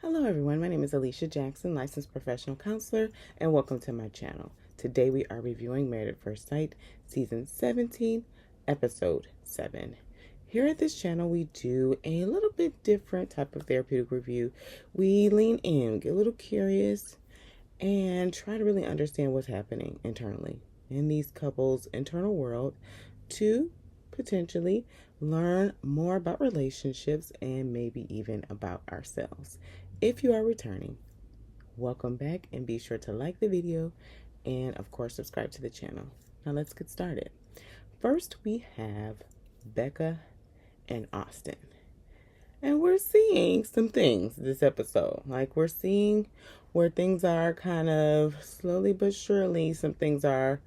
Hello everyone, my name is Alicia Jackson, licensed professional counselor, and welcome to my channel. Today we are reviewing Married at First Sight, Season 17, Episode 7. Here at this channel we do a little bit different type of therapeutic review. We lean in, get a little curious, and try to really understand what's happening internally in these couples' internal world to potentially learn more about relationships and maybe even about ourselves. If you are returning, welcome back and be sure to like the video and of course subscribe to the channel. Now let's get started. First we have Becca and Austin. And we're seeing some things this episode. Like we're seeing where things are kind of slowly but surely, some things are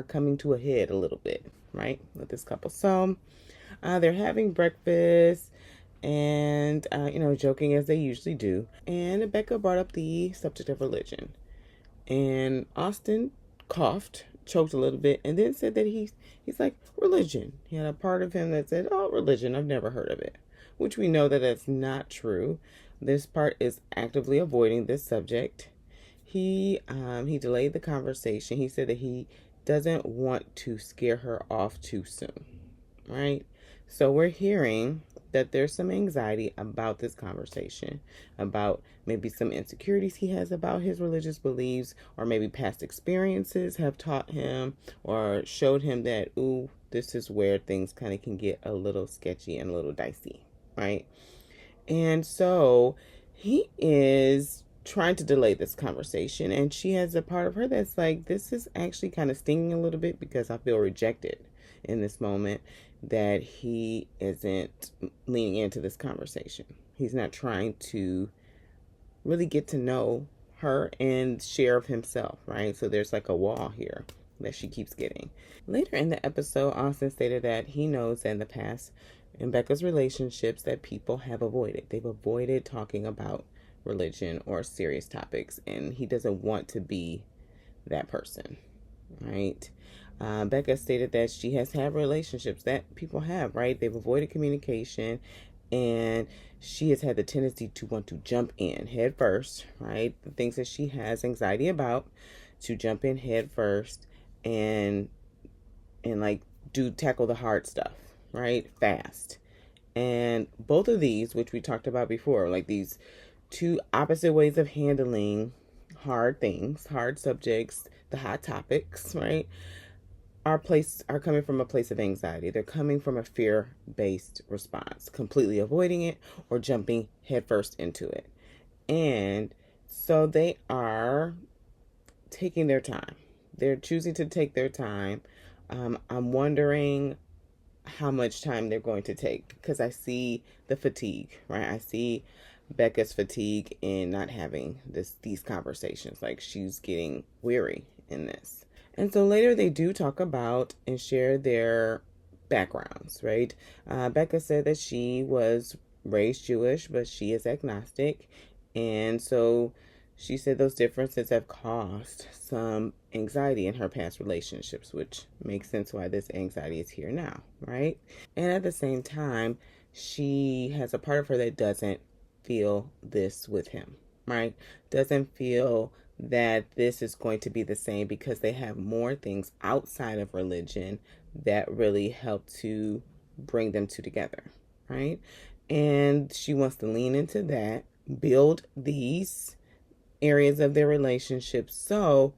coming to a head a little bit, right? With this couple. So they're having breakfast and, joking as they usually do. And Becca brought up the subject of religion. And Austin coughed, choked a little bit, and then said that he's like, religion. He had a part of him that said, oh, religion, I've never heard of it. Which we know that that's not true. This part is actively avoiding this subject. He delayed the conversation. He said that he doesn't want to scare her off too soon, right? So we're hearing that there's some anxiety about this conversation, about maybe some insecurities he has about his religious beliefs, or maybe past experiences have taught him or showed him that, ooh, this is where things kind of can get a little sketchy and a little dicey, right? And so he is trying to delay this conversation, and she has a part of her that's like, this is actually kind of stinging a little bit because I feel rejected in this moment, that he isn't leaning into this conversation. He's not trying to really get to know her and share of himself, right? So there's like a wall here that she keeps getting. Later in the episode, Austin stated that he knows that in the past in Becca's relationships that people have avoided. They've avoided talking about religion or serious topics, and he doesn't want to be that person, right? Becca stated that she has had relationships that people have, right? They've avoided communication, and she has had the tendency to want to jump in head first, right? The things that she has anxiety about, to jump in head first and like tackle the hard stuff, right? Fast. And both of these, which we talked about before, like these two opposite ways of handling hard things, hard subjects, the hot topics, right? Are coming from a place of anxiety. They're coming from a fear-based response, completely avoiding it or jumping headfirst into it. And so they are taking their time. They're choosing to take their time. I'm wondering how much time they're going to take, because I see the fatigue, right? I see Becca's fatigue in not having these conversations. Like she's getting weary in this. And so later they do talk about and share their backgrounds, right? Becca said that she was raised Jewish, but she is agnostic. And so she said those differences have caused some anxiety in her past relationships, which makes sense why this anxiety is here now, right? And at the same time, she has a part of her that doesn't feel this with him, right? Doesn't feel that this is going to be the same, because they have more things outside of religion that really help to bring them two together, right? And she wants to lean into that, build these areas of their relationship. So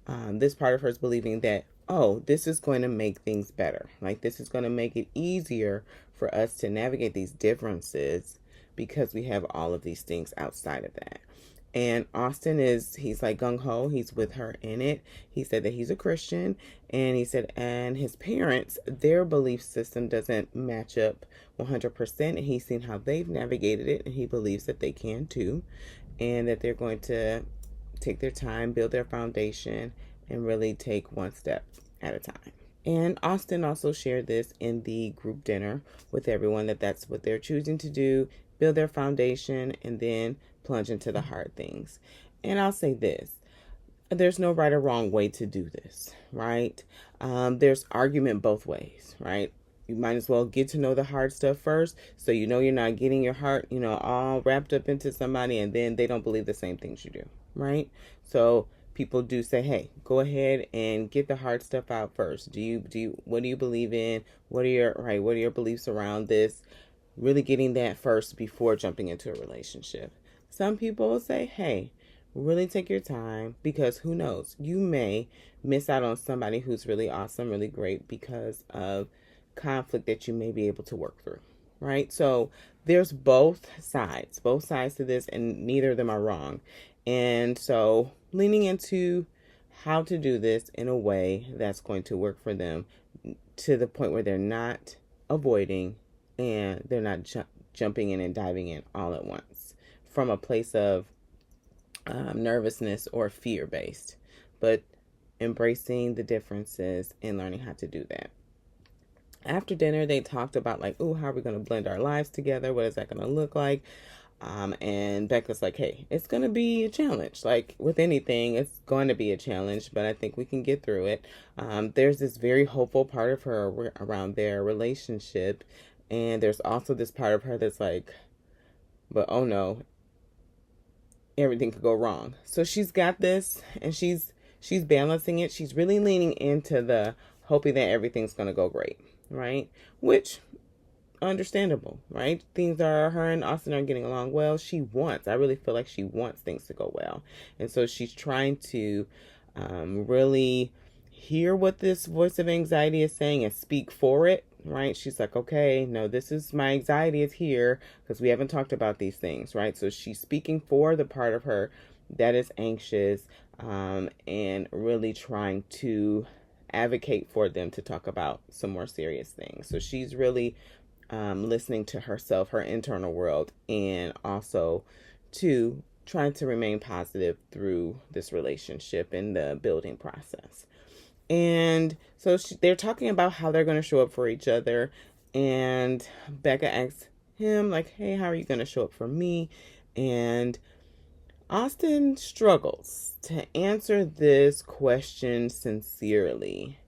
this part of her is believing that, oh, this is going to make things better. Like this is going to make it easier for us to navigate these differences because we have all of these things outside of that. And Austin he's like gung-ho. He's with her in it. He said that he's a Christian, and he said, and his parents, their belief system doesn't match up 100%, and he's seen how they've navigated it, and he believes that they can too, and that they're going to take their time, build their foundation, and really take one step at a time. And Austin also shared this in the group dinner with everyone, that that's what they're choosing to do, build their foundation, and then plunge into the hard things. And I'll say this, there's no right or wrong way to do this, right? There's argument both ways, right? you might as well get to know the hard stuff first, so you know you're not getting your heart, all wrapped up into somebody and then they don't believe the same things you do, right? So people do say, hey, go ahead and get the hard stuff out first. What do you believe in? What are your beliefs around this? Really getting that first before jumping into a relationship. Some people will say, hey, really take your time, because who knows, you may miss out on somebody who's really awesome, really great, because of conflict that you may be able to work through, right? So there's both sides to this, and neither of them are wrong. And so leaning into how to do this in a way that's going to work for them, to the point where they're not avoiding and they're not jumping in and diving in all at once from a place of nervousness or fear based, but embracing the differences and learning how to do that. After dinner, they talked about like, oh, how are we going to blend our lives together? What is that going to look like? And Becca's like, hey, it's going to be a challenge. Like with anything, it's going to be a challenge, but I think we can get through it. There's this very hopeful part of her around their relationship. And there's also this part of her that's like, but oh no, everything could go wrong. So she's got this, and she's balancing it. She's really leaning into the hoping that everything's going to go great, right? Which, understandable, right? Her and Austin are getting along well. I really feel like she wants things to go well. And so she's trying to really hear what this voice of anxiety is saying and speak for it, right? She's like, okay, no, this is my anxiety is here because we haven't talked about these things, right? So she's speaking for the part of her that is anxious, and really trying to advocate for them to talk about some more serious things. So she's really listening to herself, her internal world, and also to trying to remain positive through this relationship and the building process. And so they're talking about how they're going to show up for each other. And Becca asks him, like, hey, how are you going to show up for me? And Austin struggles to answer this question sincerely.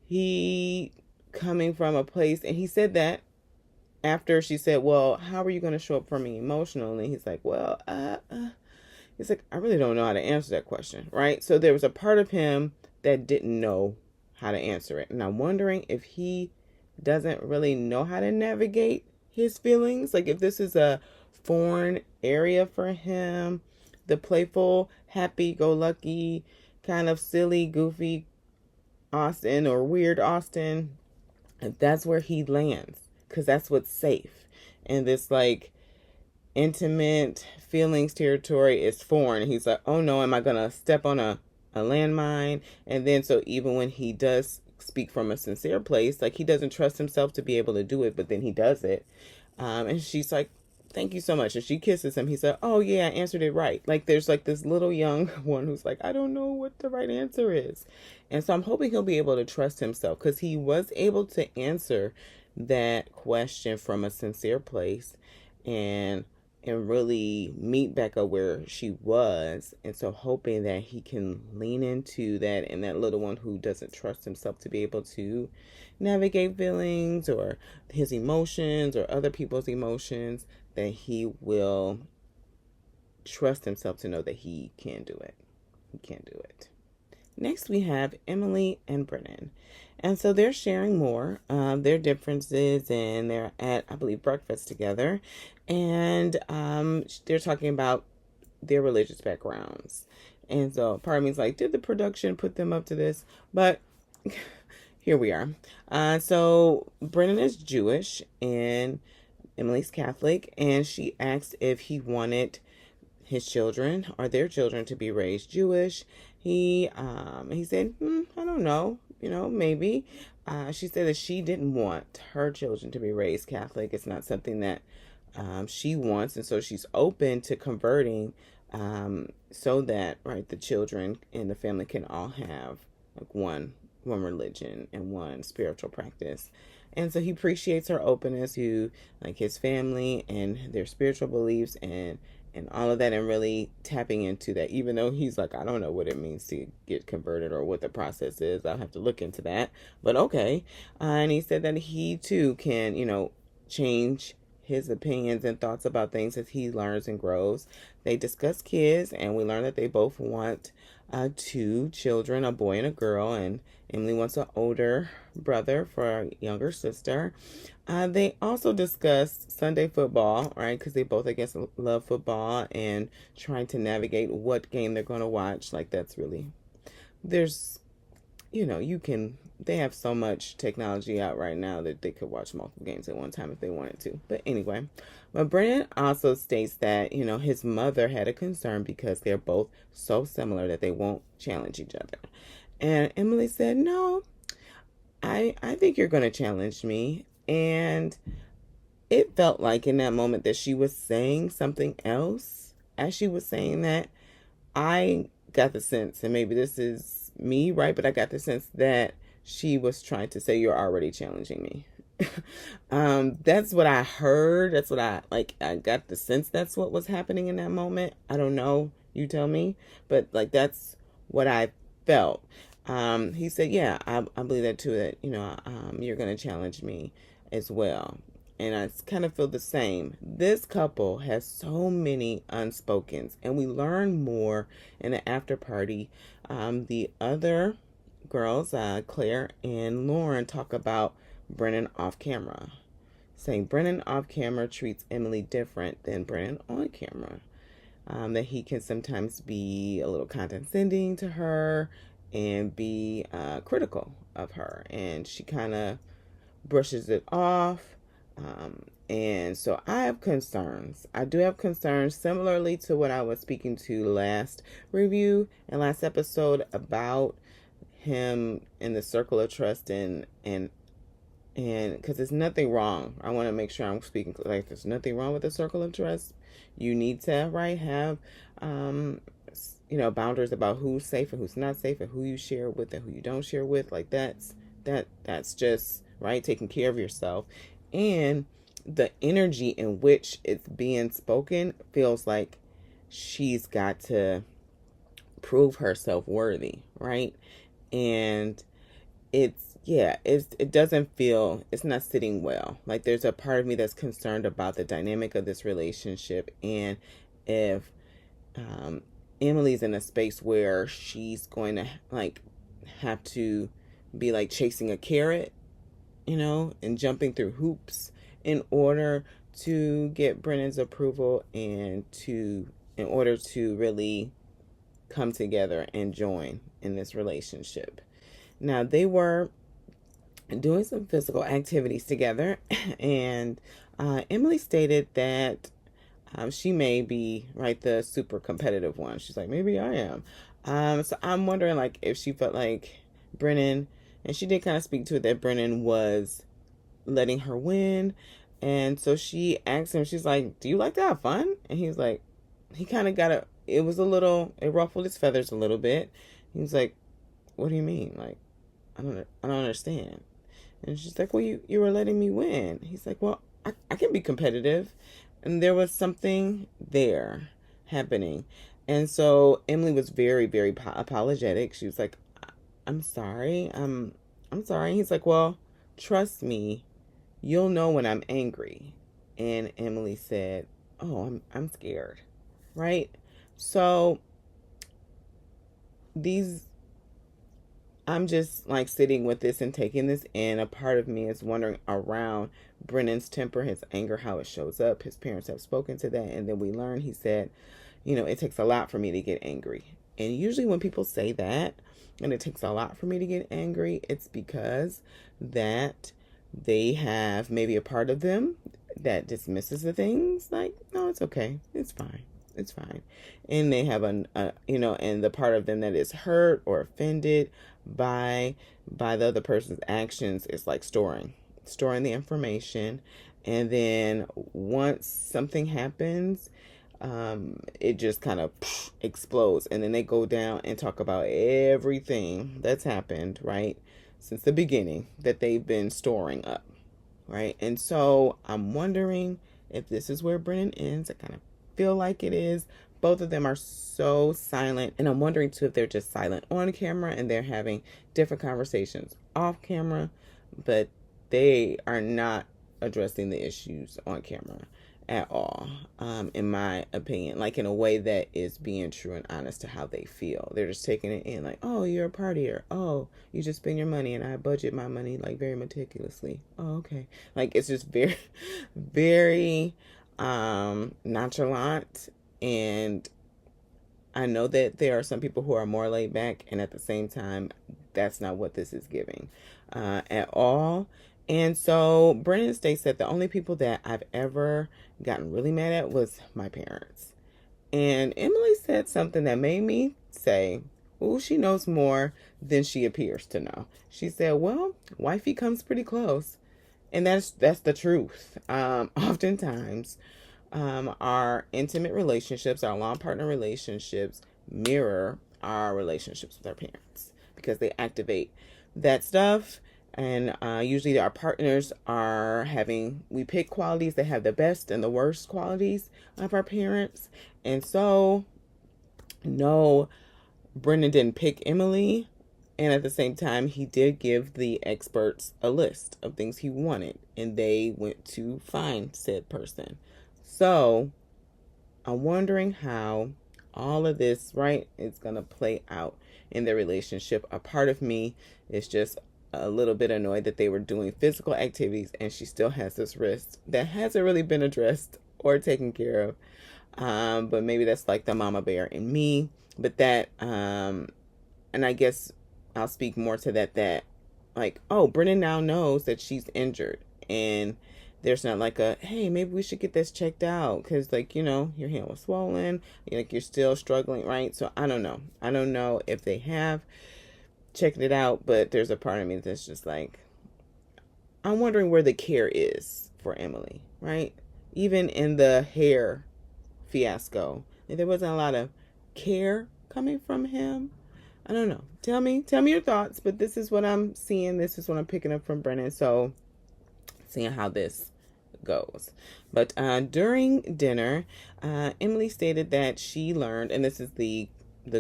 He coming from a place, and he said that after she said, well, how are you going to show up for me emotionally? He's like, well, he's like, I really don't know how to answer that question, right? So there was a part of him that didn't know how to answer it. And I'm wondering if he doesn't really know how to navigate his feelings. Like if this is a foreign area for him, the playful, happy-go-lucky, kind of silly, goofy Austin or weird Austin, if that's where he lands, because that's what's safe. And this like intimate feelings territory is foreign. He's like, oh no, am I going to step on a landmine? And then so even when he does speak from a sincere place, like he doesn't trust himself to be able to do it, but then he does it. And she's like, thank you so much. And she kisses him. He said, oh yeah, I answered it right. Like there's like this little young one who's like, I don't know what the right answer is. And so I'm hoping he'll be able to trust himself, because he was able to answer that question from a sincere place and really meet Becca where she was. And so hoping that he can lean into that, and that little one who doesn't trust himself to be able to navigate feelings or his emotions or other people's emotions, that he will trust himself to know that he can do it. He can do it. Next, we have Emily and Brennan. And so they're sharing more of their differences, and they're at, I believe, breakfast together. And they're talking about their religious backgrounds. And so part of me is like, did the production put them up to this? But here we are. So Brennan is Jewish and Emily's Catholic. And she asked if he wanted his children or their children to be raised Jewish. He said, I don't know, maybe. She said that she didn't want her children to be raised Catholic. It's not something that she wants, and so she's open to converting, so that the children and the family can all have like one religion and one spiritual practice. And so he appreciates her openness to like his family and their spiritual beliefs, and and all of that, and really tapping into that, even though he's like, I don't know what it means to get converted or what the process is. I'll have to look into that. But okay. And he said that he too can, change his opinions and thoughts about things as he learns and grows. They discuss kids, and we learn that they both want two children, a boy and a girl, and Emily wants an older brother for a younger sister. They also discussed Sunday football, right? Because they both, I guess, love football and trying to navigate what game they're going to watch. Like, that's really, there's, they have so much technology out right now that they could watch multiple games at one time if they wanted to. But anyway, but Brennan also states that, his mother had a concern because they're both so similar that they won't challenge each other. And Emily said, no, I think you're going to challenge me. And it felt like in that moment that she was saying something else. As she was saying that, I got the sense, and maybe this is me, right? But I got the sense that she was trying to say, you're already challenging me. That's what I heard. That's what I got the sense that's what was happening in that moment. I don't know. You tell me. But like, that's what I felt. He said, yeah, I believe that too, that, you're going to challenge me as well. And I kind of feel the same. This couple has so many unspokens, and we learn more in the after party. The other girls, Claire and Lauren, talk about Brennan off camera, saying Brennan off camera treats Emily different than Brennan on camera. That he can sometimes be a little condescending to her and be critical of her, and she kind of brushes it off. And so I have concerns. I do have concerns, similarly to what I was speaking to last review and last episode about him in the circle of trust, and because there's nothing wrong. I want to make sure I'm speaking like there's nothing wrong with the circle of trust. You need to have boundaries about who's safe and who's not safe, and who you share with and who you don't share with. Like that's just right, taking care of yourself. And the energy in which it's being spoken feels like she's got to prove herself worthy, right? And it doesn't feel, it's not sitting well. Like, there's a part of me that's concerned about the dynamic of this relationship, and if Emily's in a space where she's going to like have to be like chasing a carrot, and jumping through hoops in order to get Brennan's approval, and in order to really come together and join in this relationship. Now, they were doing some physical activities together, and Emily stated that she may be the super competitive one. She's like, maybe I am. So I'm wondering like if she felt like Brennan, and she did kind of speak to it, that Brennan was letting her win. And so she asked him, she's like, do you like to have fun? And he's like, he kind of it ruffled his feathers a little bit. He was like, what do you mean? Like, I don't understand. And she's like, well, you were letting me win. He's like, well, I can be competitive. And there was something there happening. And so Emily was very, very apologetic. She was like, I'm sorry. I'm sorry. He's like, well, trust me, you'll know when I'm angry. And Emily said, oh, I'm scared. Right? So I'm just like sitting with this and taking this in. A part of me is wondering around Brennan's temper, his anger, how it shows up. His parents have spoken to that. And then we learn, he said, it takes a lot for me to get angry. And usually when people say that, and it takes a lot for me to get angry, it's because that they have maybe a part of them that dismisses the things like, no, it's okay. It's fine. It's fine. And they have and the part of them that is hurt or offended by the other person's actions is like storing the information. And then once something happens, it just kind of explodes. And then they go down and talk about everything that's happened, right, since the beginning, that they've been storing up, right? And so I'm wondering if this is where Brennan ends. I kind of feel like it is. Both of them are so silent, and I'm wondering too if they're just silent on camera and they're having different conversations off camera, but they are not addressing the issues on camera at all, in my opinion, like in a way that is being true and honest to how they feel. They're just taking it in like, oh, you're a partier. Oh, you just spend your money and I budget my money like very meticulously. Oh, okay. Like it's just very, very nonchalant. And I know that there are some people who are more laid back, and at the same time, that's not what this is giving at all. And so Brennan states that the only people that I've ever gotten really mad at was my parents. And Emily said something that made me say, oh, she knows more than she appears to know. She said, well, wifey comes pretty close. And that's the truth. Oftentimes, our intimate relationships, our long partner relationships mirror our relationships with our parents because they activate that stuff. And usually our partners are we pick qualities that have the best and the worst qualities of our parents. And so, no, Brennan didn't pick Emily. And at the same time, he did give the experts a list of things he wanted, and they went to find said person. So, I'm wondering how all of this, right, is going to play out in their relationship. A part of me is just a little bit annoyed that they were doing physical activities and she still has this wrist that hasn't really been addressed or taken care of. But maybe that's like the mama bear in me. But that, and I guess I'll speak more to that, like, oh, Brennan now knows that she's injured. And there's not like hey, maybe we should get this checked out. Because, like, your hand was swollen. Like, you're still struggling, right? So, I don't know. I don't know if they have checked it out. But there's a part of me that's just like, I'm wondering where the care is for Emily, right? Even in the hair fiasco, there wasn't a lot of care coming from him. I don't know. Tell me your thoughts, but this is what I'm seeing. This is what I'm picking up from Brennan. So, seeing how this goes. But during dinner, Emily stated that she learned, and this is the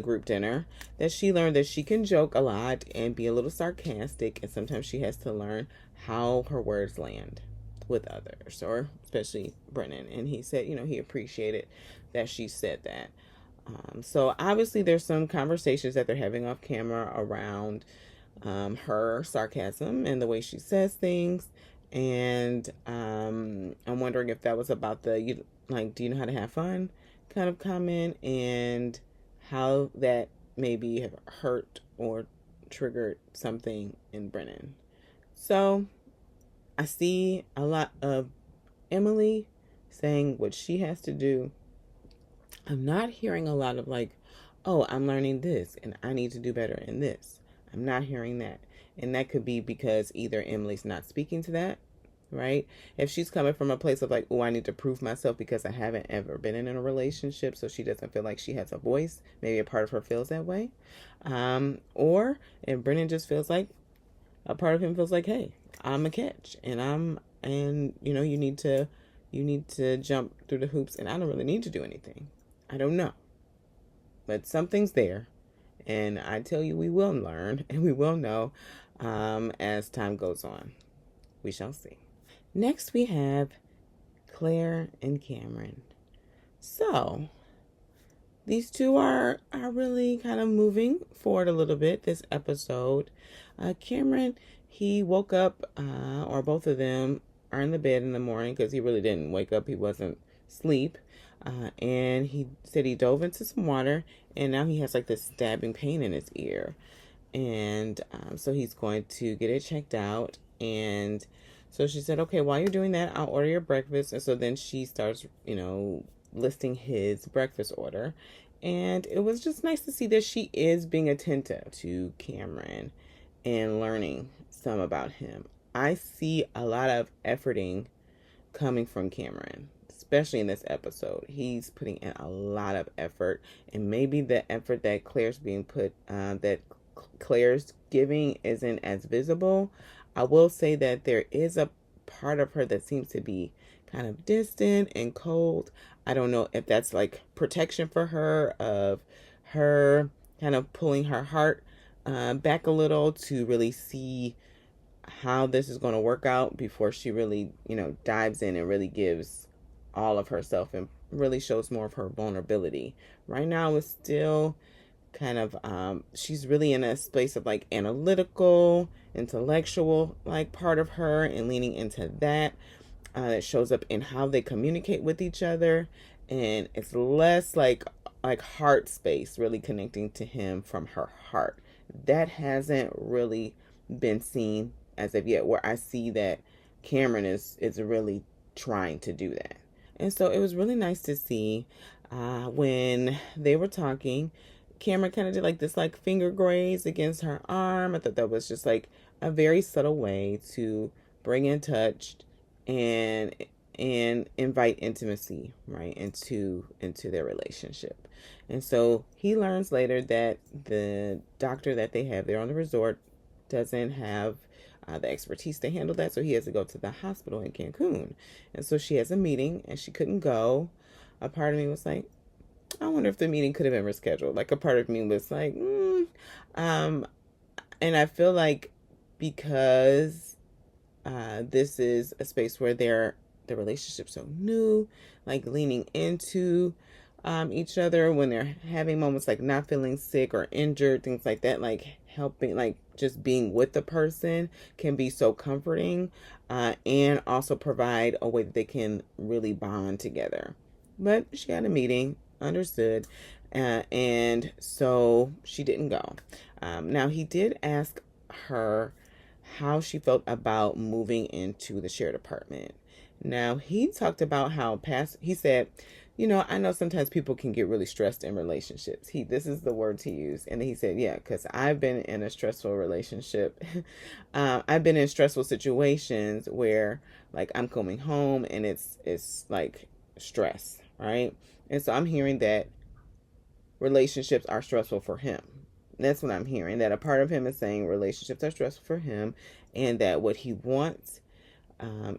group dinner, that she learned that she can joke a lot and be a little sarcastic, and sometimes she has to learn how her words land with others, or especially Brennan. And he said, he appreciated that she said that. So obviously there's some conversations that they're having off camera around her sarcasm and the way she says things. And I'm wondering if that was about do you know how to have fun kind of comment, and how that maybe have hurt or triggered something in Brennan. So I see a lot of Emily saying what she has to do. I'm not hearing a lot of like, oh, I'm learning this and I need to do better in this. I'm not hearing that. And that could be because either Emily's not speaking to that, right? If she's coming from a place of like, oh, I need to prove myself because I haven't ever been in a relationship, so she doesn't feel like she has a voice. Maybe a part of her feels that way. Or if Brennan just feels like, a part of him feels like, hey, I'm a catch and you need to jump through the hoops and I don't really need to do anything. I don't know. But something's there. And I tell you, we will learn and we will know as time goes on. We shall see. Next, we have Claire and Cameron. So, these two are really kind of moving forward a little bit this episode. Cameron, he woke up, or both of them are in the bed in the morning because he really didn't wake up. He wasn't asleep. And he said he dove into some water and now he has like this stabbing pain in his ear. And so he's going to get it checked out. And so she said, okay, while you're doing that, I'll order your breakfast. And so then she starts, listing his breakfast order. And it was just nice to see that she is being attentive to Cameron and learning some about him. I see a lot of efforting coming from Cameron, especially in this episode. He's putting in a lot of effort, and maybe the effort that Claire's giving isn't as visible. I will say that there is a part of her that seems to be kind of distant and cold. I don't know if that's like protection for her, of her kind of pulling her heart back a little to really see how this is going to work out before she really, dives in and really gives all of herself and really shows more of her vulnerability. Right now, it's still kind of, she's really in a space of like analytical, intellectual, like part of her, and leaning into that. That shows up in how they communicate with each other, and it's less like heart space, really connecting to him from her heart. That hasn't really been seen as of yet, where I see that Cameron is really trying to do that. And so it was really nice to see when they were talking. Cameron kind of did like this like finger graze against her arm. I thought that was just like a very subtle way to bring in touch and invite intimacy, right, into their relationship. And so he learns later that the doctor that they have there on the resort doesn't have the expertise to handle that, so he has to go to the hospital in Cancun. And so she has a meeting and she couldn't go. A part of me was like, I wonder if the meeting could have been rescheduled. Like, a part of me was like, and I feel like because this is a space where their relationship's so new, like leaning into each other when they're having moments like not feeling sick or injured, things like that, like helping, like just being with the person can be so comforting, and also provide a way that they can really bond together. But she had a meeting, understood, and so she didn't go. Now, he did ask her how she felt about moving into the shared apartment. Now, he talked about how he said, I know sometimes people can get really stressed in relationships. This is the words he used. And then he said, yeah, because I've been in a stressful relationship. I've been in stressful situations where like I'm coming home and it's like stress, right? And so I'm hearing that relationships are stressful for him. That's what I'm hearing, that a part of him is saying relationships are stressful for him, and that what he wants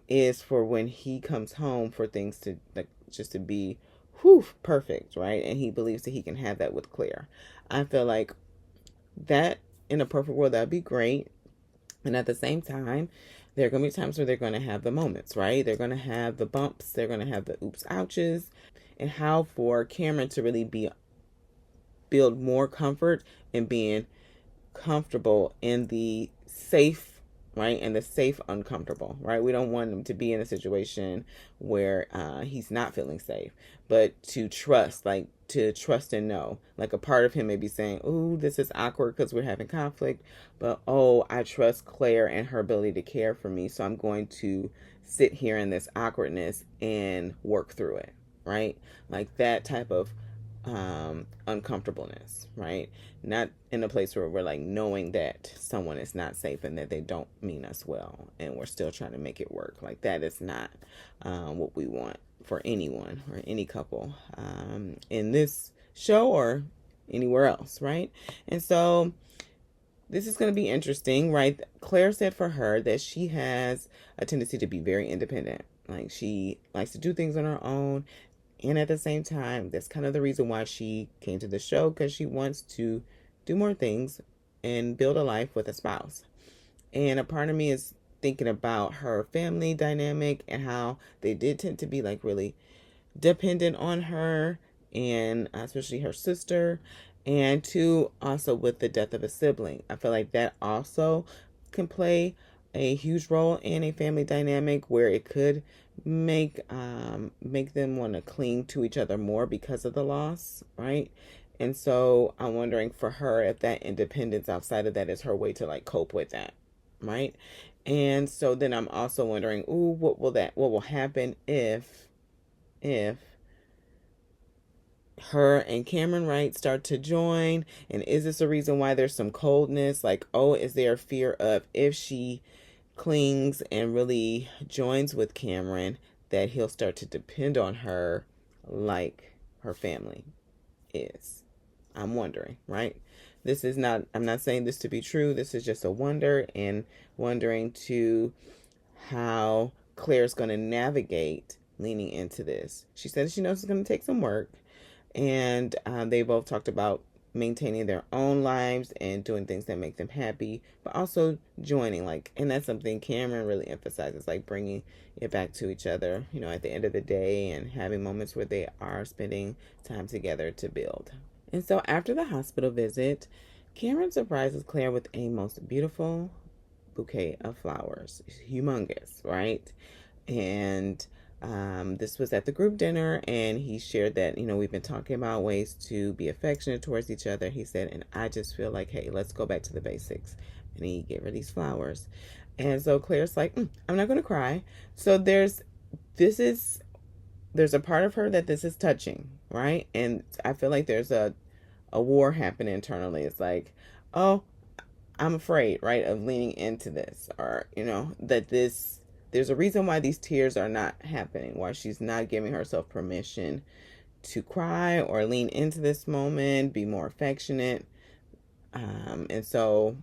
is for when he comes home for things to like just to be perfect, right? And he believes that he can have that with Claire. I feel like that in a perfect world, that'd be great. And at the same time, there are going to be times where they're going to have the moments, right? They're going to have the bumps. They're going to have the oops, ouches. And how for Cameron to really build more comfort and being comfortable in the safe, right? And the safe uncomfortable, right? We don't want him to be in a situation where he's not feeling safe, but to trust and know. Like, a part of him may be saying, "Ooh, this is awkward because we're having conflict, but I trust Claire and her ability to care for me, so I'm going to sit here in this awkwardness and work through it," right? Like that type of uncomfortableness, right? Not in a place where we're like knowing that someone is not safe and that they don't mean us well and we're still trying to make it work. Like, that is not what we want for anyone or any couple in this show or anywhere else, right? And so this is going to be interesting, right? Claire said for her that she has a tendency to be very independent. Like, she likes to do things on her own. And at the same time, that's kind of the reason why she came to the show, because she wants to do more things and build a life with a spouse. And a part of me is thinking about her family dynamic and how they did tend to be like really dependent on her, and especially her sister. And two, also with the death of a sibling. I feel like that also can play a huge role in a family dynamic where it could make them want to cling to each other more because of the loss, right? And so I'm wondering for her if that independence outside of that is her way to like cope with that, right? And so then I'm also wondering, what will happen if her and Cameron Wright start to join? And is this a reason why there's some coldness? Like, is there a fear of if she clings and really joins with Cameron, that he'll start to depend on her like her family is? I'm wondering, right? I'm not saying this to be true. This is just a wonder, and wondering to how Claire's going to navigate leaning into this. She said she knows it's going to take some work, and they both talked about maintaining their own lives and doing things that make them happy, but also joining, like, and that's something Cameron really emphasizes, like bringing it back to each other, you know, at the end of the day, and having moments where they are spending time together to build. And so after the hospital visit, Cameron surprises Claire with a most beautiful bouquet of flowers. It's humongous, right? And this was at the group dinner, and he shared that, you know, we've been talking about ways to be affectionate towards each other. He said, and I just feel like, hey, let's go back to the basics. And he gave her these flowers. And so Claire's like, I'm not going to cry. So there's a part of her that this is touching, right? And I feel like there's a war happening internally. It's like, oh, I'm afraid, right, of leaning into this, or, you know, that there's a reason why these tears are not happening, why she's not giving herself permission to cry or lean into this moment, be more affectionate. And so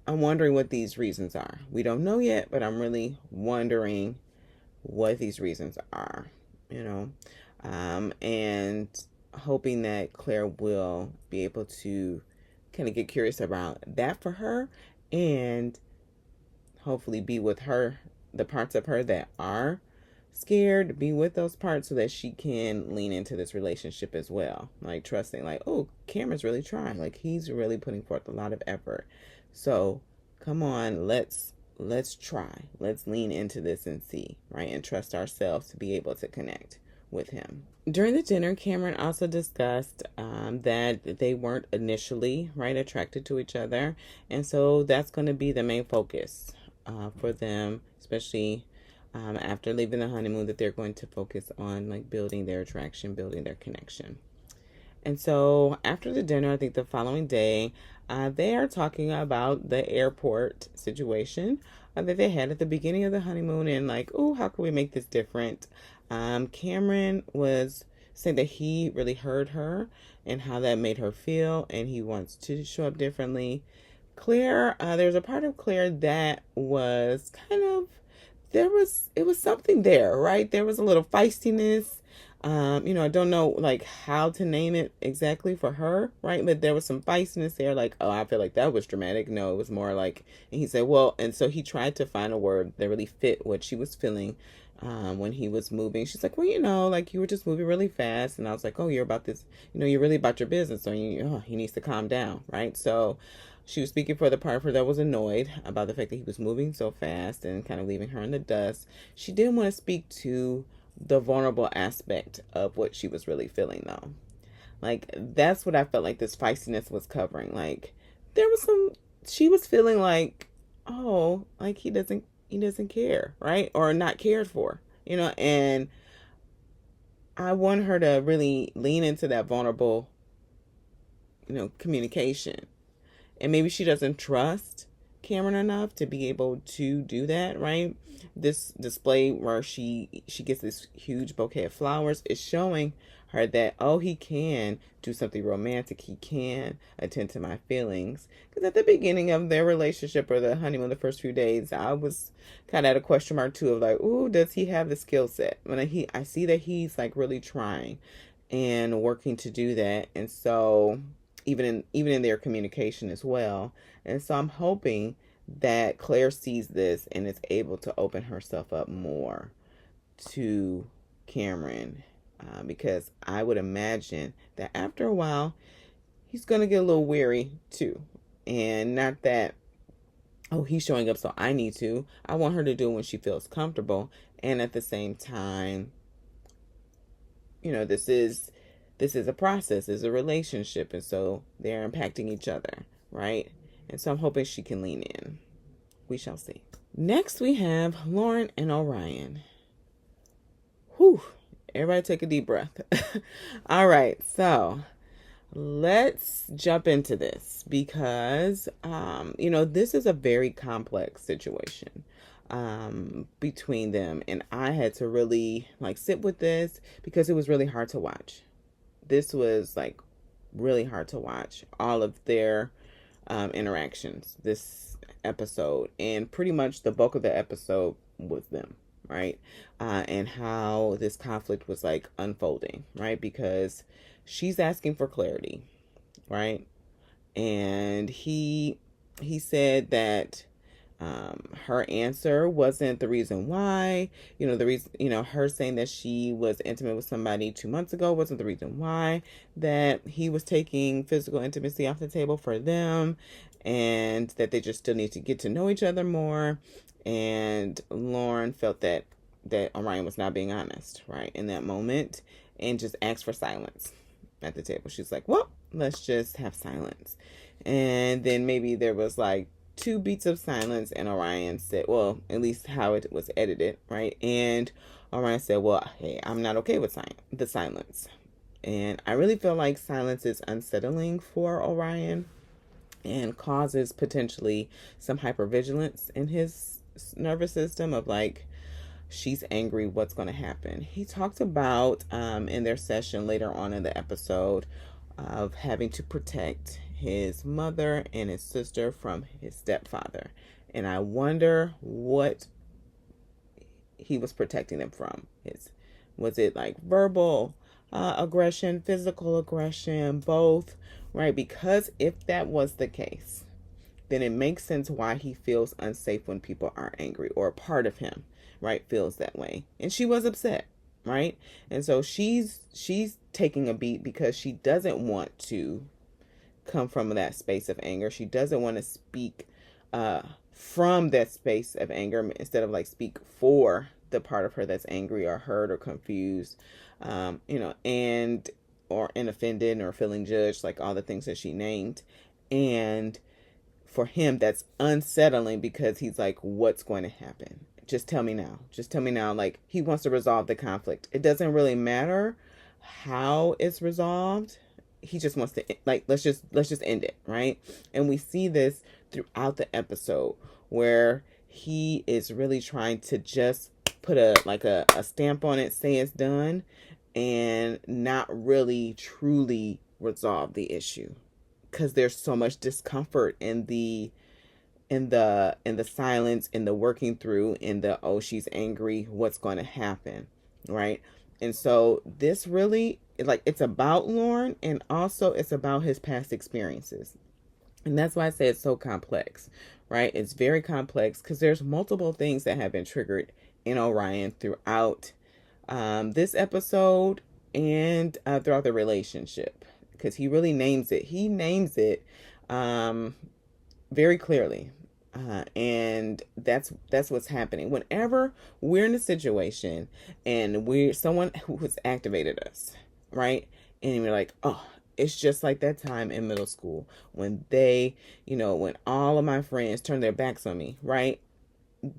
I'm wondering what these reasons are. We don't know yet, but I'm really wondering what these reasons are, you know, and hoping that Claire will be able to kind of get curious about that for her, and hopefully be with her, the parts of her that are scared, be with those parts so that she can lean into this relationship as well, like trusting, like, oh, Cameron's really trying, like he's really putting forth a lot of effort, so come on, let's try, let's lean into this and see, right, and trust ourselves to be able to connect with him. During the dinner, Cameron also discussed that they weren't initially, right, attracted to each other, and so that's going to be the main focus for them, especially after leaving the honeymoon, that they're going to focus on, like, building their attraction, building their connection. And so after the dinner, I think the following day, they are talking about the airport situation that they had at the beginning of the honeymoon, and like, oh, how can we make this different? Cameron was saying that he really heard her and how that made her feel, and he wants to show up differently. Claire, there's a part of Claire that was kind of, it was something there, right? There was a little feistiness. You know, I don't know like how to name it exactly for her, right? But there was some feistiness there, like, oh, I feel like that was dramatic. No, it was more like, and he said, well, and so he tried to find a word that really fit what she was feeling when he was moving. She's like, well, you know, like you were just moving really fast. And I was like, oh, you're about this, you know, you're really about your business. So he needs to calm down, right? So she was speaking for the part of her that was annoyed about the fact that he was moving so fast and kind of leaving her in the dust. She didn't want to speak to the vulnerable aspect of what she was really feeling, though. Like, that's what I felt like this feistiness was covering. Like, there was she was feeling like, oh, like he doesn't care, right? Or not cared for, you know, and I want her to really lean into that vulnerable, you know, communication. And maybe she doesn't trust Cameron enough to be able to do that, right? This display where she gets this huge bouquet of flowers is showing her that, oh, he can do something romantic. He can attend to my feelings. Because at the beginning of their relationship, or the honeymoon, the first few days, I was kind of at a question mark too, of like, ooh, does he have the skill set? When I see that he's like really trying and working to do that, and so even in their communication as well. And so I'm hoping that Claire sees this and is able to open herself up more to Cameron, because I would imagine that after a while he's going to get a little weary too. And not that, oh, he's showing up so I need to. I want her to do it when she feels comfortable, and at the same time, you know, this is a process, is a relationship, and so they're impacting each other, right? And so I'm hoping she can lean in. We shall see. Next, we have Lauren and Orion. Whew. Everybody take a deep breath. All right, so let's jump into this because, you know, this is a very complex situation between them. And I had to really like sit with this because it was really hard to watch. This was like really hard to watch, all of their interactions this episode, and pretty much the bulk of the episode was them, right? And how this conflict was like unfolding, right? Because she's asking for clarity, right? And he said that her answer wasn't the reason why. The reason, her saying that she was intimate with somebody 2 months ago wasn't the reason why that he was taking physical intimacy off the table for them, and that they just still need to get to know each other more. And Lauren felt that Orion was not being honest, right, in that moment, and just asked for silence at the table. She's like, well, let's just have silence. And then maybe there was like 2 beats of silence, and Orion said, well, at least how it was edited, right? And Orion said, well, hey, I'm not okay with the silence. And I really feel like silence is unsettling for Orion and causes potentially some hypervigilance in his nervous system of like, she's angry, what's going to happen. He talked about in their session later on in the episode of having to protect his mother and his sister from his stepfather. And I wonder what he was protecting them from. Was it like verbal aggression, physical aggression, both, right? Because if that was the case, then it makes sense why he feels unsafe when people are angry, or a part of him, right, feels that way. And she was upset, right? And so she's taking a beat because she doesn't want to come from that space of anger. She doesn't want to speak from that space of anger, instead of like speak for the part of her that's angry or hurt or confused, and offended or feeling judged, like all the things that she named. And for him, that's unsettling because he's like, what's going to happen? Just tell me now. Just tell me now. Like, he wants to resolve the conflict. It doesn't really matter how it's resolved. He just wants to, like, let's just end it, right? And we see this throughout the episode where he is really trying to just put a stamp on it, say it's done, and not really truly resolve the issue, because there's so much discomfort in the silence, in the working through, in the, oh, she's angry, what's going to happen, right? And so this really, like, it's about Lauren, and also it's about his past experiences. And that's why I say it's so complex, right? It's very complex because there's multiple things that have been triggered in Orion throughout this episode, and throughout the relationship, because he really names it. He names it very clearly. And that's what's happening. Whenever we're in a situation and someone who has activated us, right? And we're like, oh, it's just like that time in middle school when when all of my friends turned their backs on me, right?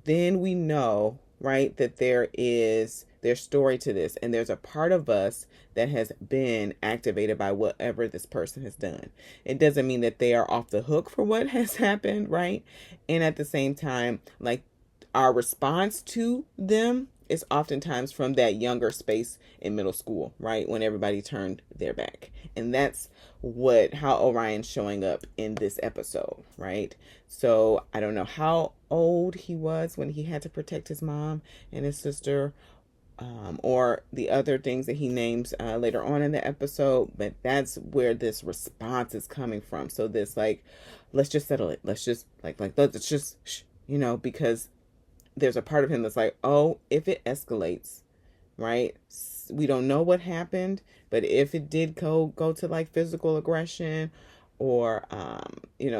Then we know, right, that there's story to this, and there's a part of us that has been activated by whatever this person has done. It doesn't mean that they are off the hook for what has happened, right? And at the same time, like, our response to them is oftentimes from that younger space in middle school, right, when everybody turned their back. And that's how Orion's showing up in this episode, right? So I don't know how old he was when he had to protect his mom and his sister, or the other things that he names later on in the episode, but that's where this response is coming from. So this, like, let's just settle it. Let's just let's just because there's a part of him that's like, oh, if it escalates, right? We don't know what happened, but if it did go to like physical aggression, or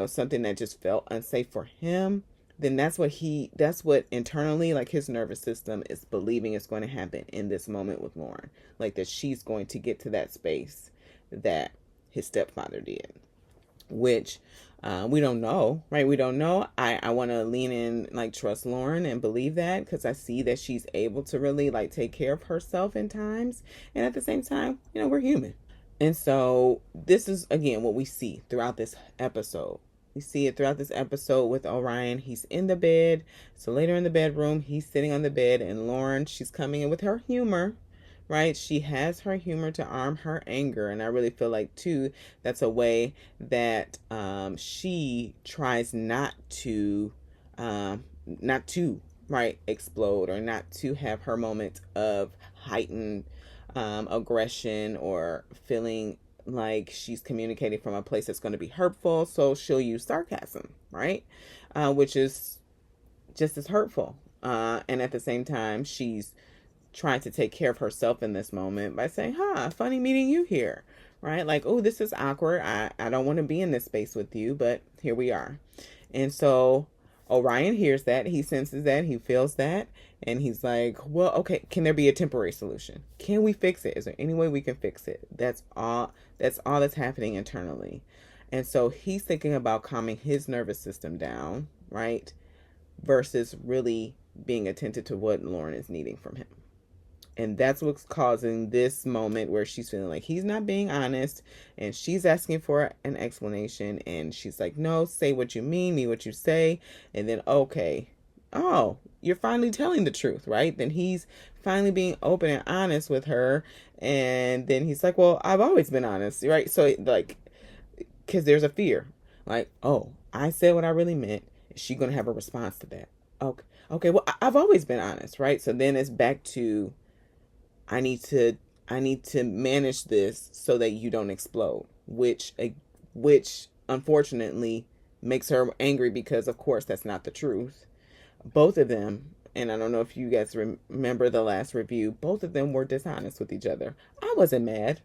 something that just felt unsafe for him, then that's what internally, like, his nervous system is believing is going to happen in this moment with Lauren, like that she's going to get to that space that his stepfather did, which we don't know, right? We don't know. I want to lean in, like, trust Lauren and believe that, because I see that she's able to really, like, take care of herself in times, and at the same time, we're human. And so this is, again, what we see throughout this episode. We see it throughout this episode with Orion. He's in the bed. So later in the bedroom, he's sitting on the bed, and Lauren, she's coming in with her humor, right? She has her humor to arm her anger. And I really feel like, too, that's a way that she tries not to right, explode, or not to have her moment of heightened aggression or feeling like she's communicating from a place that's going to be hurtful. So she'll use sarcasm, right? Which is just as hurtful. And at the same time, she's trying to take care of herself in this moment by saying, funny meeting you here, right? Like, oh, this is awkward. I don't want to be in this space with you, but here we are. And so Orion hears that, he senses that, he feels that, and he's like, well, okay, can there be a temporary solution? Can we fix it? Is there any way we can fix it? That's all that's happening internally. And so he's thinking about calming his nervous system down, right? Versus really being attentive to what Lauren is needing from him. And that's what's causing this moment where she's feeling like he's not being honest, and she's asking for an explanation, and she's like, no, say what you mean what you say. And then, okay, oh, you're finally telling the truth, right? Then he's finally being open and honest with her. And then he's like, well, I've always been honest, right? So like, because there's a fear, like, oh, I said what I really meant. Is she going to have a response to that? Okay, well, I've always been honest, right? So then it's back to, I need to manage this so that you don't explode, which unfortunately makes her angry, because of course that's not the truth. Both of them, and I don't know if you guys remember the last review, both of them were dishonest with each other. I wasn't mad.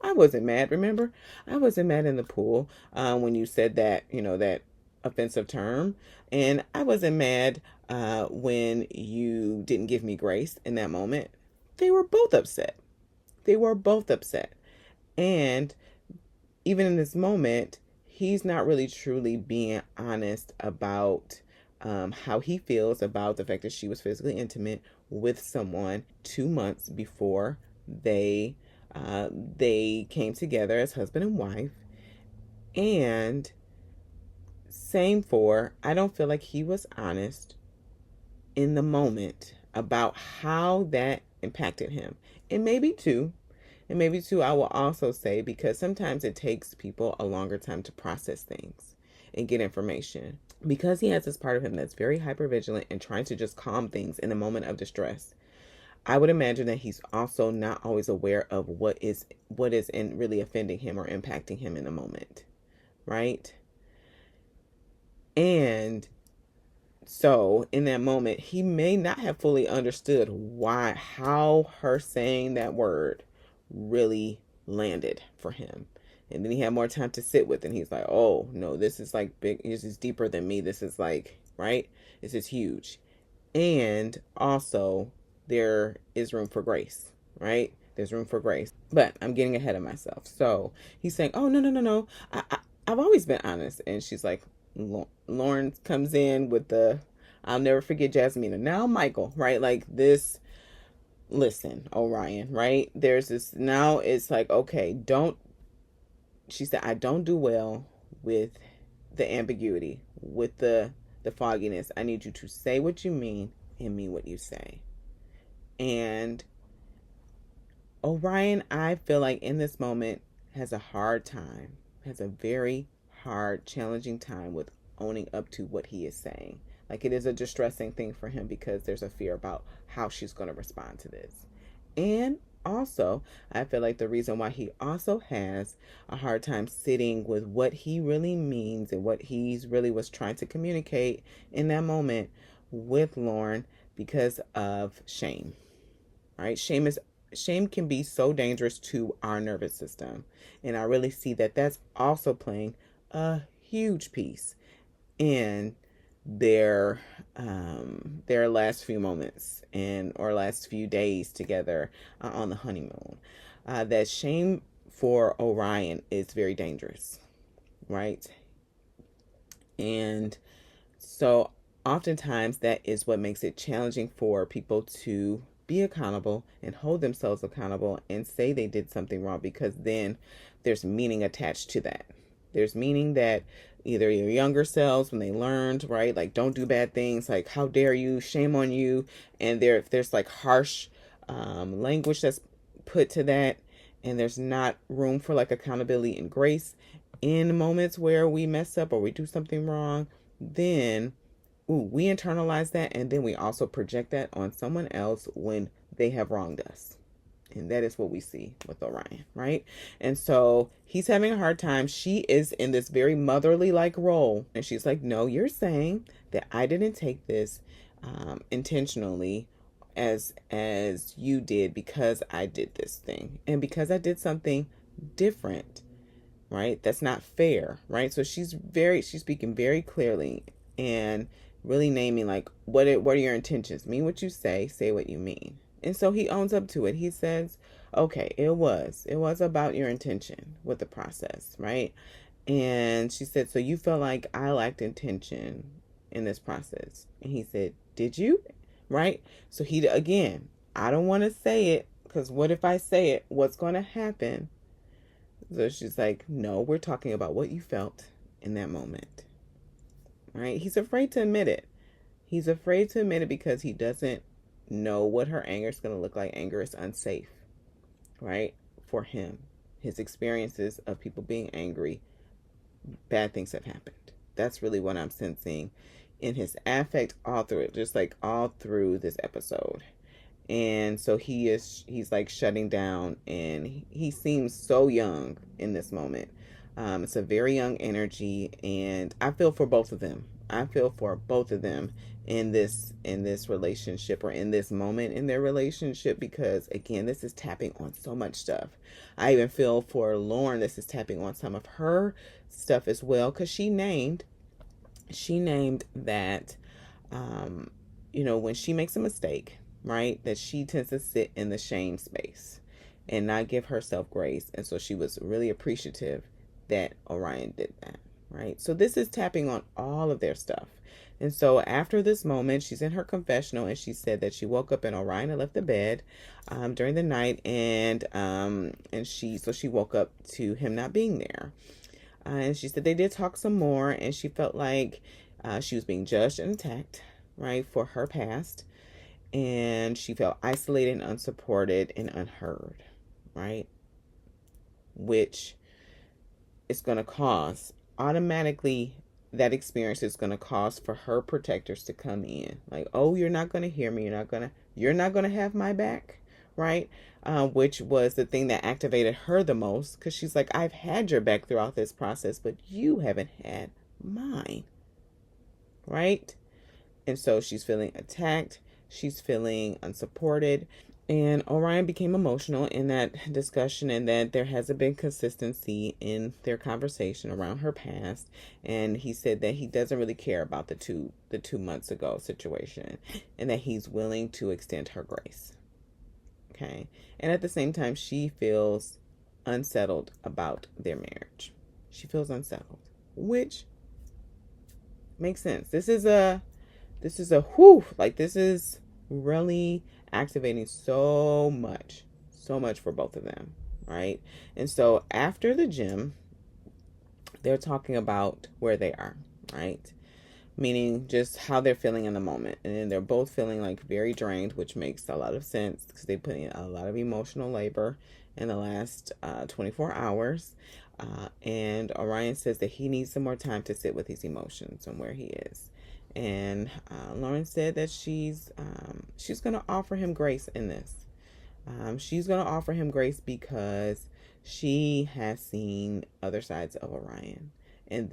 Remember? I wasn't mad in the pool when you said that, that offensive term. And I wasn't mad when you didn't give me grace in that moment. They were both upset. And even in this moment, he's not really truly being honest about how he feels about the fact that she was physically intimate with someone 2 months before they came together as husband and wife. And same for, I don't feel like he was honest in the moment about how that impacted him. And maybe too, I will also say, because sometimes it takes people a longer time to process things and get information. Because he has this part of him that's very hypervigilant and trying to just calm things in a moment of distress, I would imagine that he's also not always aware of what is in really offending him or impacting him in the moment, right? And so in that moment, he may not have fully understood how her saying that word really landed for him. And then he had more time to sit with it, and he's like, oh no, this is like big, this is deeper than me. This is like, right? This is huge. And also there is room for grace, right? There's room for grace. But I'm getting ahead of myself. So he's saying, oh, no. I've always been honest. And she's like, Lauren comes in with the, I'll never forget Jasmina. Now Michael, right? Like this, listen, Orion, right? There's this, now it's like, okay, she said, I don't do well with the ambiguity, with the fogginess. I need you to say what you mean and mean what you say. And Orion, I feel like in this moment has a very hard, challenging time with owning up to what he is saying. Like, it is a distressing thing for him because there's a fear about how she's going to respond to this. And also, I feel like the reason why he also has a hard time sitting with what he really means and what he's really was trying to communicate in that moment with Lauren, because of shame, right? Shame can be so dangerous to our nervous system. And I really see that that's also playing a huge piece in their last few moments or last few days together on the honeymoon. That shame for Orion is very dangerous, right? And so oftentimes that is what makes it challenging for people to be accountable and hold themselves accountable and say they did something wrong, because then there's meaning attached to that. There's meaning that either your younger selves, when they learned, right, like, don't do bad things, like, how dare you, shame on you, and there's like harsh language that's put to that, and there's not room for like accountability and grace in moments where we mess up or we do something wrong, then we internalize that, and then we also project that on someone else when they have wronged us. And that is what we see with Orion, right? And so he's having a hard time. She is in this very motherly like role. And she's like, no, you're saying that I didn't take this intentionally as you did, because I did this thing and because I did something different, right? That's not fair, right? So she's speaking very clearly and really naming like what are your intentions? Mean what you say what you mean. And so he owns up to it. He says, okay, it was about your intention with the process, right? And she said, so you felt like I lacked intention in this process. And he said, did you? Right? So he, again, I don't want to say it, because what if I say it? What's going to happen? So she's like, no, we're talking about what you felt in that moment, right? He's afraid to admit it. He's afraid to admit it because he doesn't know what her anger is going to look like. Anger is unsafe, right? For him, his experiences of people being angry, bad things have happened. That's really what I'm sensing in his affect all through it, just like all through this episode. And so he's like shutting down, and he seems so young in this moment. It's a very young energy, and I feel for both of them. I feel for both of them in this relationship, or in this moment in their relationship, because again, this is tapping on so much stuff. I even feel for Lauren, this is tapping on some of her stuff as well, because she named that when she makes a mistake, right, that she tends to sit in the shame space and not give herself grace. And so she was really appreciative that Orion did that, right? So this is tapping on all of their stuff. And so after this moment, she's in her confessional, and she said that she woke up and Orion had left the bed during the night, and she woke up to him not being there. And she said they did talk some more, and she felt like she was being judged and attacked, right, for her past. And she felt isolated and unsupported and unheard, right? Which is going to cause, automatically, that experience is going to cause for her protectors to come in. Like, oh, you're not going to hear me. You're not going to have my back, right? Which was the thing that activated her the most, because she's like, I've had your back throughout this process, but you haven't had mine, right? And so she's feeling attacked. She's feeling unsupported. And Orion became emotional in that discussion, and that there hasn't been consistency in their conversation around her past. And he said that he doesn't really care about the 2 months ago situation, and that he's willing to extend her grace. Okay. And at the same time, she feels unsettled about their marriage. She feels unsettled, which makes sense. This is a like, this is really activating so much for both of them, right? And so after the gym, they're talking about where they are, right? Meaning just how they're feeling in the moment. And then they're both feeling like very drained, which makes a lot of sense because they put in a lot of emotional labor in the last 24 hours. And Orion says that he needs some more time to sit with his emotions and where he is. And Lauren said that she's going to offer him grace in this. She's going to offer him grace because she has seen other sides of Orion. And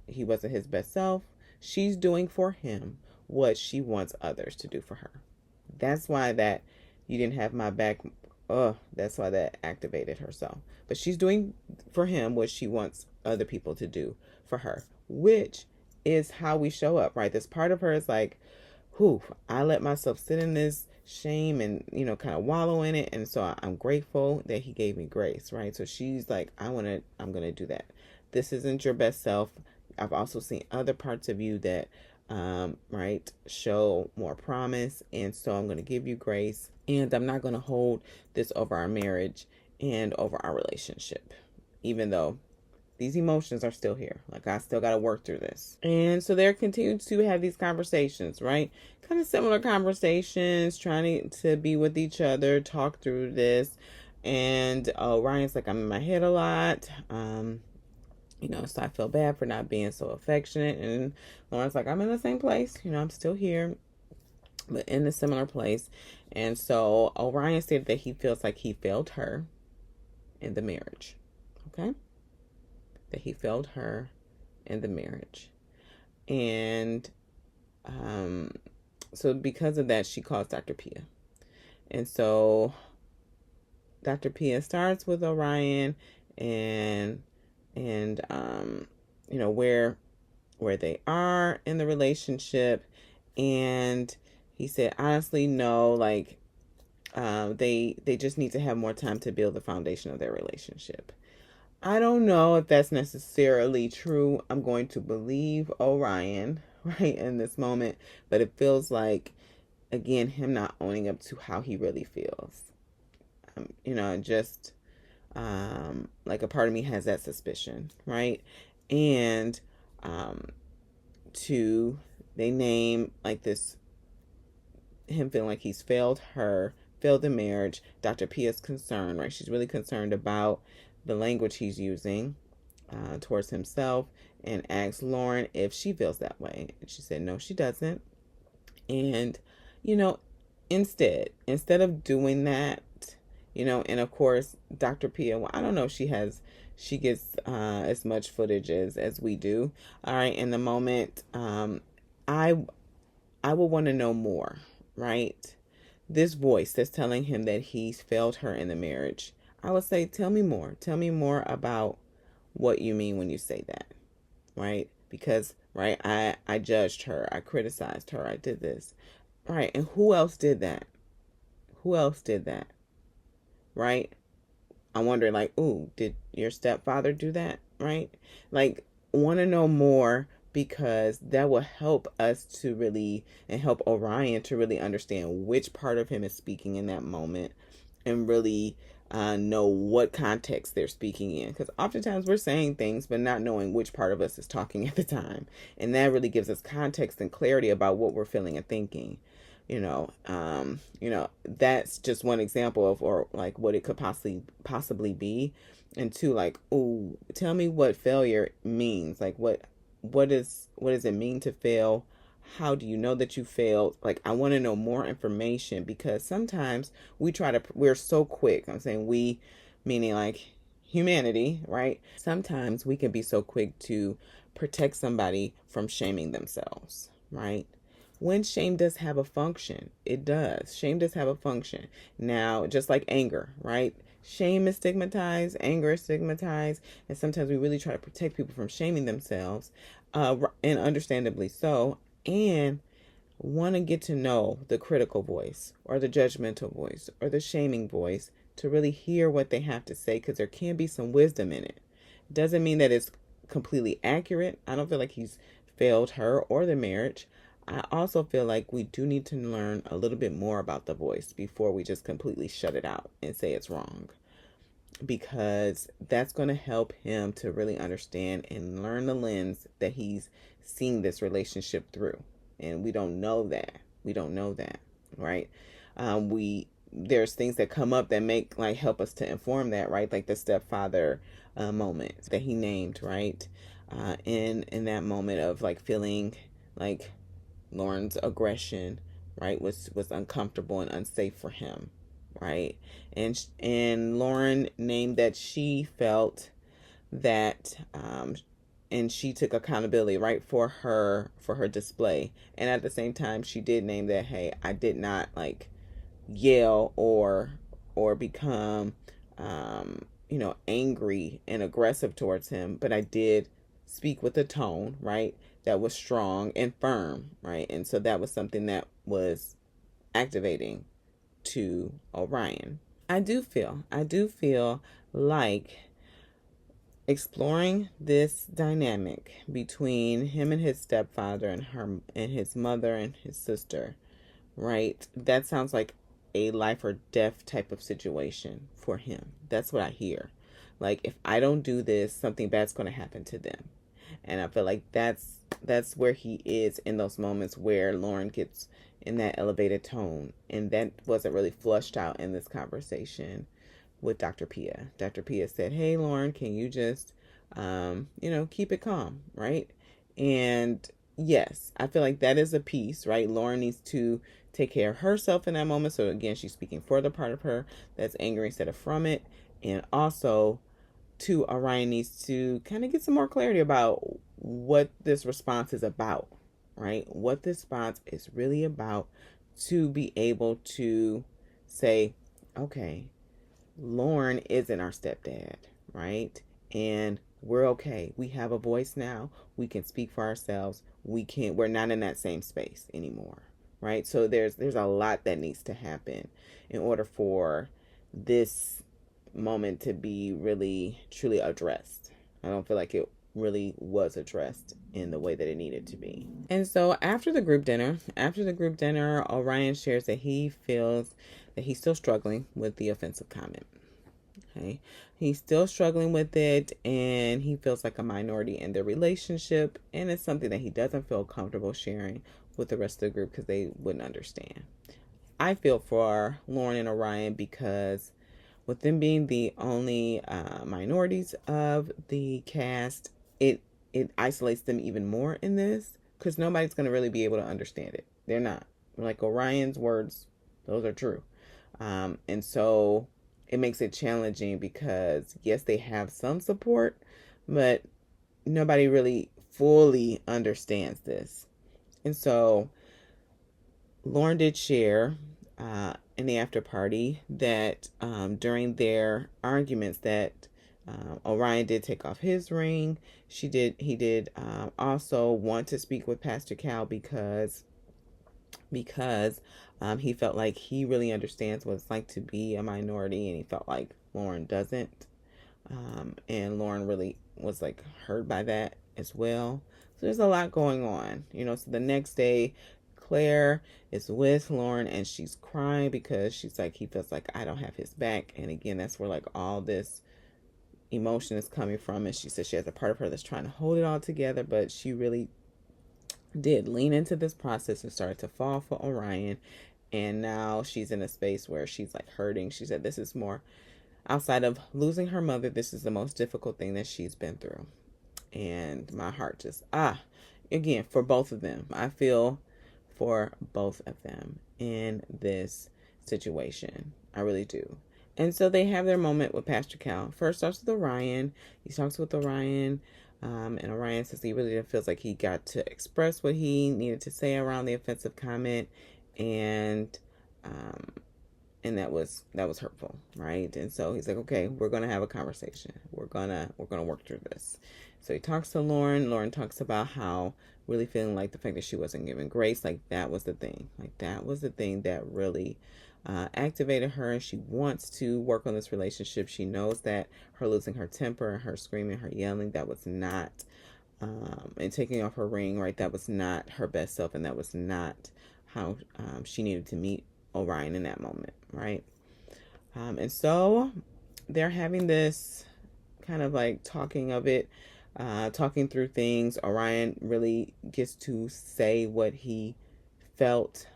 he wasn't his best self. She's doing for him what she wants others to do for her. That's why that you didn't have my back. That's why that activated her. So, but she's doing for him what she wants other people to do for her, which is how we show up, right? This part of her is like, I let myself sit in this shame and, kind of wallow in it. And so I'm grateful that he gave me grace, right? So she's like, I'm going to do that. This isn't your best self. I've also seen other parts of you that, right, show more promise. And so I'm going to give you grace, and I'm not going to hold this over our marriage and over our relationship, even though these emotions are still here. Like, I still got to work through this. And so they're continuing to have these conversations, right? Kind of similar conversations, trying to be with each other, talk through this. And Ryan's like, I'm in my head a lot. So I feel bad for not being so affectionate. And Lauren's like, I'm in the same place. I'm still here, but in a similar place. And so Orion stated that he feels like he failed her in the marriage. Okay? That he failed her in the marriage. And so because of that, she calls Dr. Pia. And so Dr. Pia starts with Orion and where they are in the relationship. And he said, honestly, no, like they just need to have more time to build the foundation of their relationship. I don't know if that's necessarily true. I'm going to believe Orion right in this moment, but it feels like, again, him not owning up to how he really feels. Just like a part of me has that suspicion, right? And two, they name like this, him feeling like he's failed her, failed the marriage. Dr. P is concerned, right? She's really concerned about the language he's using towards himself, and asks Lauren if she feels that way. And she said, no, she doesn't. And, instead of doing that, and of course, Dr. Pia, well, I don't know if she gets as much footage as we do. All right. In the moment, I will want to know more, right? This voice that's telling him that he's failed her in the marriage. I would say, tell me more. Tell me more about what you mean when you say that, right? Because, right, I judged her. I criticized her. I did this. Right. And who else did that? Who else did that? Right. I'm wondering, like, ooh, did your stepfather do that? Right. Like, want to know more, because that will help us to really, and help Orion to really understand which part of him is speaking in that moment, and really know what context they're speaking in. Because oftentimes we're saying things, but not knowing which part of us is talking at the time. And that really gives us context and clarity about what we're feeling and thinking. That's just one example of, or like what it could possibly be. And two, like, oh, tell me what failure means. Like, what does it mean to fail? How do you know that you failed? Like, I want to know more information, because sometimes we're so quick. I'm saying we, meaning like humanity, right? Sometimes we can be so quick to protect somebody from shaming themselves, right? When shame does have a function, it does. Shame does have a function. Now, just like anger, right? Shame is stigmatized, anger is stigmatized, and sometimes we really try to protect people from shaming themselves, and understandably so, and want to get to know the critical voice or the judgmental voice or the shaming voice to really hear what they have to say, because there can be some wisdom in it. Doesn't mean that it's completely accurate. I don't feel like he's failed her or the marriage. I also feel like we do need to learn a little bit more about the voice before we just completely shut it out and say it's wrong, because that's going to help him to really understand and learn the lens that he's seeing this relationship through. And we don't know that. We don't know that, right? There's things that come up that make, like, help us to inform that, right? Like the stepfather moment that he named, right? In that moment of like feeling like Lauren's aggression, right, was uncomfortable and unsafe for him, right? And Lauren named that she felt that and she took accountability, right, for her display. And at the same time, she did name that, hey, I did not like yell or become angry and aggressive towards him, but I did speak with a tone, right, that was strong and firm, right? And so that was something that was activating to Orion. I do feel like exploring this dynamic between him and his stepfather and her and his mother and his sister, right? That sounds like a life or death type of situation for him. That's what I hear. Like, if I don't do this, something bad's going to happen to them. And I feel like that's where he is in those moments where Lauren gets in that elevated tone. And that wasn't really flushed out in this conversation with Dr. Pia. Dr. Pia said, hey, Lauren, can you just keep it calm, right? And yes, I feel like that is a piece, right? Lauren needs to take care of herself in that moment. So again, she's speaking for the part of her that's angry instead of from it. And also, too, Orion needs to kind of get some more clarity about what this response is about, right? What this response is really about, to be able to say, okay, Lauren isn't our stepdad, right? And we're okay. We have a voice now. We can speak for ourselves. We're not in that same space anymore, right? So there's a lot that needs to happen in order for this moment to be really truly addressed. I don't feel like it really was addressed in the way that it needed to be. And so after the group dinner, Orion shares that he feels that he's still struggling with the offensive comment. Okay. He's still struggling with it, and he feels like a minority in their relationship, and it's something that he doesn't feel comfortable sharing with the rest of the group because they wouldn't understand. I feel for Lauren and Orion because with them being the only minorities of the cast, it isolates them even more in this because nobody's going to really be able to understand it. They're not. Like Orion's words, those are true. And so it makes it challenging because, yes, they have some support, but nobody really fully understands this. And so Lauren did share in the after party that during their arguments that Orion did take off his ring. He did also want to speak with Pastor Cal because he felt like he really understands what it's like to be a minority, and he felt like Lauren doesn't. And Lauren really was like hurt by that as well. So there's a lot going on, So the next day, Claire is with Lauren and she's crying because she's like, he feels like I don't have his back. And again, that's where like all this emotion is coming from. And she says she has a part of her that's trying to hold it all together, but she really did lean into this process and started to fall for Orion. And now she's in a space where she's like hurting. She said this is more outside of losing her mother. This is the most difficult thing that she's been through. And my heart just, again, for both of them. I feel for both of them in this situation. I really do. And so they have their moment with Pastor Cal. First starts with Orion. He talks with Orion. And Orion says he really feels like he got to express what he needed to say around the offensive comment. And that was hurtful, right? And so he's like, okay, we're gonna have a conversation. We're gonna work through this. So he talks to Lauren. Lauren talks about how really feeling like the fact that she wasn't given grace, like that was the thing. Like that was the thing that really activated her, and she wants to work on this relationship. She knows that her losing her temper and her screaming, her yelling, that was not, and taking off her ring, right? That was not her best self, and that was not how she needed to meet Orion in that moment, right? And so they're having this kind of like talking of it, talking through things. Orion really gets to say what he felt,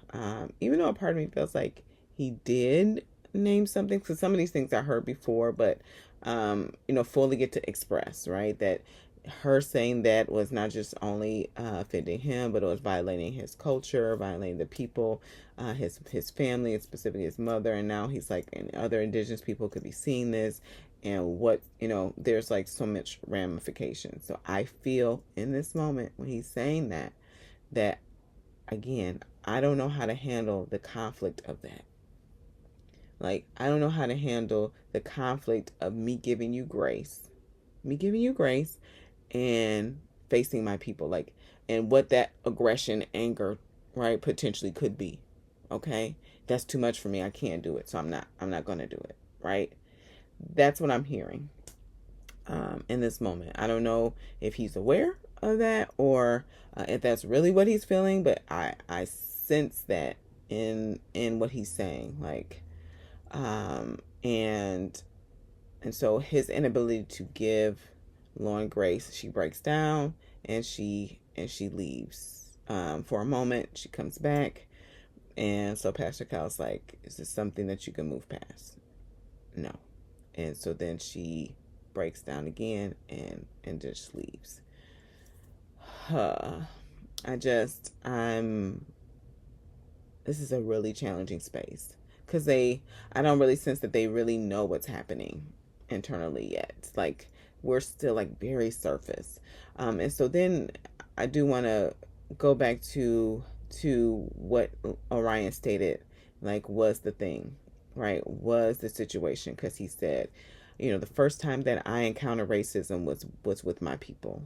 even though a part of me feels like he did name something, because some of these things I heard before, but fully get to express, right? That her saying that was not just only offending him, but it was violating his culture, violating the people, his family, and specifically his mother. And now he's like, and other indigenous people could be seeing this, and what, there's like so much ramification. So I feel in this moment when he's saying that again, I don't know how to handle the conflict of that. Like, I don't know how to handle the conflict of me giving you grace, and facing my people, like, and what that aggression, anger, right, potentially could be. Okay, that's too much for me. I can't do it, so I'm not gonna do it. Right, that's what I'm hearing in this moment. I don't know if he's aware of that or if that's really what he's feeling, but I sense that in what he's saying, like, and so his inability to give Lauren grace, she breaks down and she leaves. For a moment, she comes back, and so Pastor Cal's like, "Is this something that you can move past?" No. And so then she breaks down again and just leaves. I'm this is a really challenging space because I don't really sense that they really know what's happening internally yet. It's like we're still like very surface. And so then I do want to go back to what Orion stated, like was the thing, right? Was the situation, because he said, the first time that I encountered racism was with my people,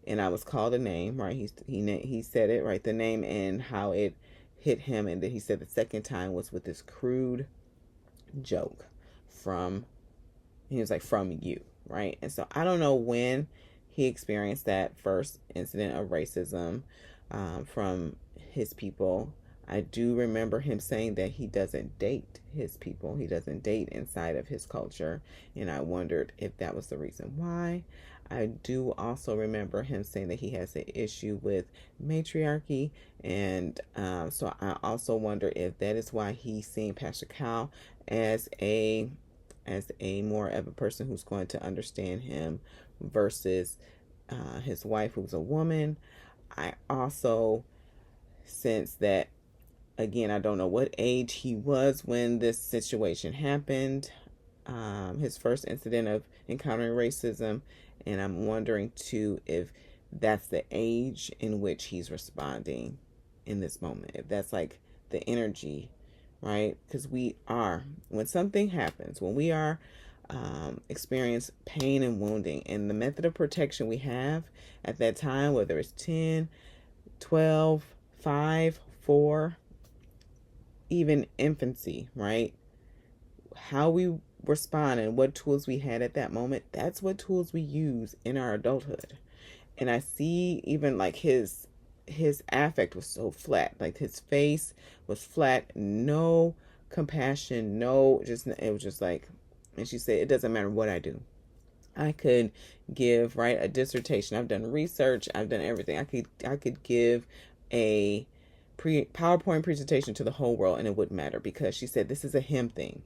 and I was called a name, right? He said it right, the name and how it hit him, and then he said the second time was with this crude joke from, he was like, from you, right? And so I don't know when he experienced that first incident of racism from his people. I do remember him saying that he doesn't date his people. He doesn't date inside of his culture. And I wondered if that was the reason why. I do also remember him saying that he has an issue with matriarchy. And so I also wonder if that is why he's seeing Pastor Cal as a more of a person who's going to understand him versus his wife, who's a woman. I also sense that, again, I don't know what age he was when this situation happened, his first incident of encountering racism, and I'm wondering too if that's the age in which he's responding in this moment, if that's like the energy, right? Because when something happens, when we are experience pain and wounding, and the method of protection we have at that time, whether it's 10, 12, 5, 4, even infancy, right? How we respond and what tools we had at that moment, that's what tools we use in our adulthood. And I see even like his affect was so flat, like his face was flat, no compassion, no, just, it was just like, and she said, it doesn't matter what I do. I could give, right, a dissertation. I've done research. I've done everything. I could give a PowerPoint presentation to the whole world and it wouldn't matter, because she said this is a him thing.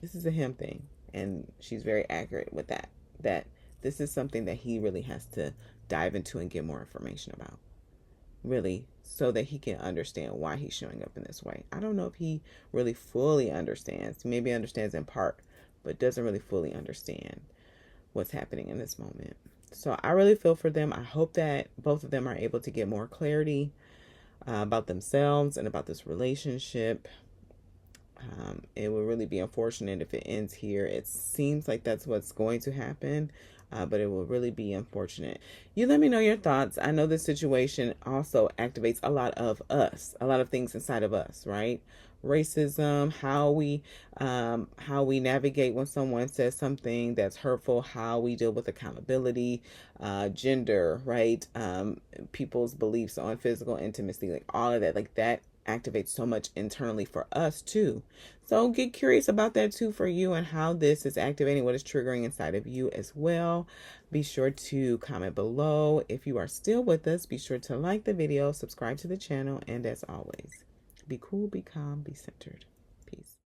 This is a him thing. And she's very accurate with that. That this is something that he really has to dive into and get more information about. Really, so that he can understand why he's showing up in this way. I don't know if he really fully understands. Maybe understands in part, but doesn't really fully understand what's happening in this moment. So I really feel for them. I hope that both of them are able to get more clarity about themselves and about this relationship. It would really be unfortunate if it ends here. It seems like that's what's going to happen, but it will really be unfortunate. You let me know your thoughts. I know this situation also activates a lot of us, a lot of things inside of us, right? Racism, how we navigate when someone says something that's hurtful, how we deal with accountability, gender, right? People's beliefs on physical intimacy, like all of that, like that activates so much internally for us too. So get curious about that too for you, and how this is activating, what is triggering inside of you as well. Be sure to comment below. If you are still with us, be sure to like the video, subscribe to the channel, and as always, be cool, be calm, be centered. Peace.